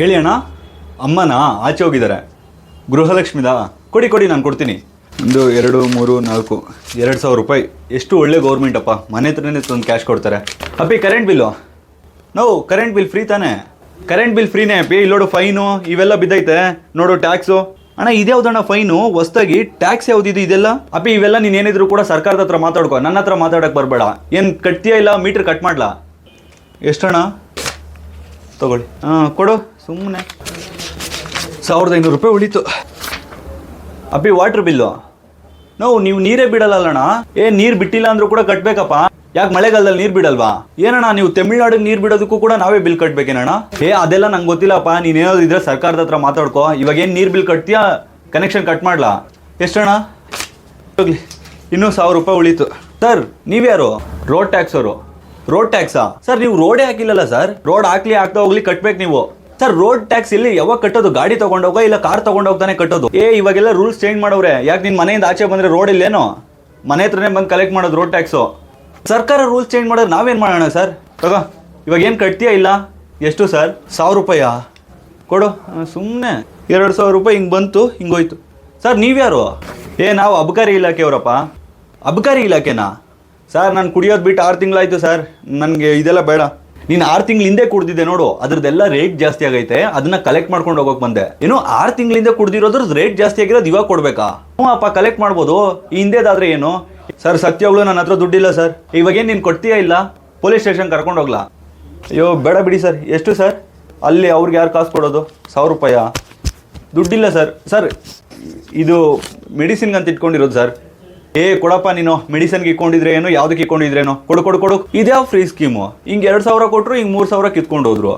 ಹೇಳಿ ಅಣ್ಣ. ಅಮ್ಮನಾ ಆಚೆ ಹೋಗಿದ್ದಾರೆ. ಗೃಹಲಕ್ಷ್ಮಿದಾ? ಕೊಡಿ ನಾನು ಕೊಡ್ತೀನಿ. 1 2 3 4 2,000 ರೂಪಾಯಿ. ಎಷ್ಟು ಒಳ್ಳೆ ಗೌರ್ಮೆಂಟ್ ಅಪ್ಪ, ಮನೆ ಹತ್ರನೇ ತಂದು ಕ್ಯಾಶ್ ಕೊಡ್ತಾರೆ. ಅಪ್ಪಿ ಕರೆಂಟ್ ಬಿಲ್ಲು? ನಾವು ಕರೆಂಟ್ ಬಿಲ್ ಫ್ರೀ ತಾನೇ? ಕರೆಂಟ್ ಬಿಲ್ ಫ್ರೀನೇ ಅಪ್ಪಿ. ಇಲ್ಲೋಡು ಫೈನು ಇವೆಲ್ಲ ಬಿದ್ದೈತೆ ನೋಡು, ಟ್ಯಾಕ್ಸು. ಅಣ್ಣ ಇದ್ಯಾವ್ದಣ್ಣ ಫೈನು ಹೊಸ್ದಾಗಿ? ಟ್ಯಾಕ್ಸ್ ಯಾವ್ದಿದು ಇದೆಲ್ಲ? ಅಪ್ಪಿ ಇವೆಲ್ಲ ನೀನು ಏನಿದ್ರು ಕೂಡ ಸರ್ಕಾರದ ಹತ್ರ ಮಾತಾಡ್ಕೊ, ನನ್ನ ಹತ್ರ ಮಾತಾಡಕ್ಕೆ ಬರಬೇಡ. ಏನು ಕಟ್ತೀಯಾ ಇಲ್ಲ ಮೀಟ್ರ್ ಕಟ್ ಮಾಡ್ಲಾ? ಎಷ್ಟಣ್ಣ? ತಗೊಳ್ಳಿ. ಕೊಡು ಸುಮ್ಮನೆ. 1,500 ರೂಪಾಯಿ ಉಳೀತು. ಅಪ್ಪಿ ವಾಟ್ರ್ ಬಿಲ್ಲು? ನೀವು ನೀರೇ ಬಿಡಲ್ಲಣ್ಣ. ನೀರು ಬಿಟ್ಟಿಲ್ಲ ಅಂದ್ರೂ ಕೂಡ ಕಟ್ಬೇಕಪ್ಪ. ಯಾಕೆ ಮಳೆಗಾಲದಲ್ಲಿ ನೀರು ಬಿಡಲ್ವಾ? ಏನಣ್ಣ ನೀವು ತಮಿಳ್ನಾಡಿಗೆ ನೀರು ಬಿಡೋದಕ್ಕೂ ಕೂಡ ನಾವೇ ಬಿಲ್ ಕಟ್ಬೇಕೇನಣ್ಣ? ಅದೆಲ್ಲ ನಂಗೆ ಗೊತ್ತಿಲ್ಲಪ್ಪ. ನೀನೇನಾದ್ರು ಇದ್ರೆ ಸರ್ಕಾರದ ಹತ್ರ ಮಾತಾಡ್ಕೋ. ಇವಾಗ ಏನು ನೀರು ಬಿಲ್ ಕಟ್ತೀಯಾ, ಕನೆಕ್ಷನ್ ಕಟ್ ಮಾಡ್ಲಾ? ಎಷ್ಟಣ್ಣ? ಹೋಗ್ಲಿ, ಇನ್ನೂ 1,000 ರೂಪಾಯಿ ಉಳೀತು. ಸರ್ ನೀವ್ಯಾರು? ರೋಡ್ ಟ್ಯಾಕ್ಸ್ ಅವರು. ರೋಡ್ ಟ್ಯಾಕ್ಸಾ? ಸರ್ ನೀವು ರೋಡೇ ಹಾಕಿಲ್ಲಲ್ಲ ಸರ್. ರೋಡ್ ಹಾಕ್ತಾ ಹೋಗ್ಲಿ ಕಟ್ಬೇಕು ನೀವು. ಸರ್ ರೋಡ್ ಟ್ಯಾಕ್ಸ್ ಇಲ್ಲಿ ಯಾವಾಗ ಕಟ್ಟೋದು? ಗಾಡಿ ತಗೊಂಡೋಗ ಇಲ್ಲ ಕಾರ್ ತಗೊಂಡೋಗ್ತಾನೆ ಕಟ್ಟೋದು. ಇವಾಗೆಲ್ಲ ರೂಲ್ಸ್ ಚೇಂಜ್ ಮಾಡವ್ರೆ. ಯಾಕೆ ನಿನ್ನ ಮನೆಯಿಂದ ಆಚೆ ಬಂದರೆ ರೋಡ್ ಇಲ್ಲೇನೋ? ಮನೆ ಹತ್ರನೇ ಬಂದು ಕಲೆಕ್ಟ್ ಮಾಡೋದು ರೋಡ್ ಟ್ಯಾಕ್ಸು. ಸರ್ಕಾರ ರೂಲ್ಸ್ ಚೇಂಜ್ ಮಾಡೋದು ನಾವೇನು ಮಾಡೋಣ ಸರ್? ತಗೋ, ಇವಾಗ ಏನು ಕಟ್ತೀಯಾ ಇಲ್ಲ? ಎಷ್ಟು ಸರ್? 1,000 ರೂಪಾಯಾ? ಕೊಡು ಸುಮ್ಮನೆ. 2,000 ರೂಪಾಯಿ ಹಿಂಗೆ ಬಂತು, ಹಿಂಗೋಯ್ತು. ಸರ್ ನೀವ್ಯಾರು? ನಾವು ಅಬಕಾರಿ ಇಲಾಖೆಯವರಪ್ಪ. ಅಬಕಾರಿ ಇಲಾಖೆನಾ? ಸರ್ ನಾನು ಕುಡಿಯೋದು ಬಿಟ್ಟು 6 ತಿಂಗಳಾಯ್ತು ಸರ್. ನನಗೆ ಇದೆಲ್ಲ ಬೇಡ. ನೀನು 6 ತಿಂಗಳ ಹಿಂದೆ ಕುಡ್ದಿದ್ದೆ ನೋಡು, ಅದ್ರದ್ದೆಲ್ಲ ರೇಟ್ ಜಾಸ್ತಿ ಆಗೈತೆ. ಅದನ್ನ ಕಲೆಕ್ಟ್ ಮಾಡ್ಕೊಂಡು ಹೋಗೋಕೆ ಬಂದೆ. ಏನು 6 ತಿಂಗಳಿಂದ ಕುಡ್ದಿರೋದ್ರದ್ದು ರೇಟ್ ಜಾಸ್ತಿ ಆಗಿರೋದು ಇವಾಗ ಕೊಡ್ಬೇಕಾ? ಅಪ್ಪ ಕಲೆಕ್ಟ್ ಮಾಡ್ಬೋದು, ಈ ಹಿಂದೆದಾದ್ರೆ ಏನು? ಸರ್ ಸತ್ಯವಾಗ್ಲೂ ನನ್ನ ಹತ್ರ ದುಡ್ಡಿಲ್ಲ ಸರ್. ಇವಾಗೇನು ನೀನು ಕೊಡ್ತೀಯಾ ಇಲ್ಲ? ಪೊಲೀಸ್ ಸ್ಟೇಷನ್ ಕರ್ಕೊಂಡು ಹೋಗ್ಲಾ? ಅಯ್ಯೋ ಬೇಡ ಬಿಡಿ ಸರ್. ಎಷ್ಟು ಸರ್? ಅಲ್ಲಿ ಅವ್ರಿಗೆ ಯಾರು ಕಾಸು ಕೊಡೋದು? 1,000 ರೂಪಾಯಾ? ದುಡ್ಡಿಲ್ಲ ಸರ್. ಸರ್ ಇದು ಮೆಡಿಸಿನ್ಗೆ ಅಂತ ಇಟ್ಕೊಂಡಿರೋದು ಸರ್. ಕೊಡಪ್ಪ ನೀನು. ಮೆಡಿಸನ್ಗೆ ಇಟ್ಕೊಂಡಿದ್ರೆ ಏನು, ಯಾವುದಕ್ಕೆ ಇಟ್ಕೊಂಡಿದ್ರೇನೋ? ಕೊಡು. ಇದ್ಯಾವ ಫ್ರೀ ಸ್ಕೀಮು? ಹಿಂಗೆ 2,000 ಕೊಟ್ಟರು ಹಿಂಗೆ 3,000 ಕಿತ್ಕೊಂಡು ಹೋದ್ರು.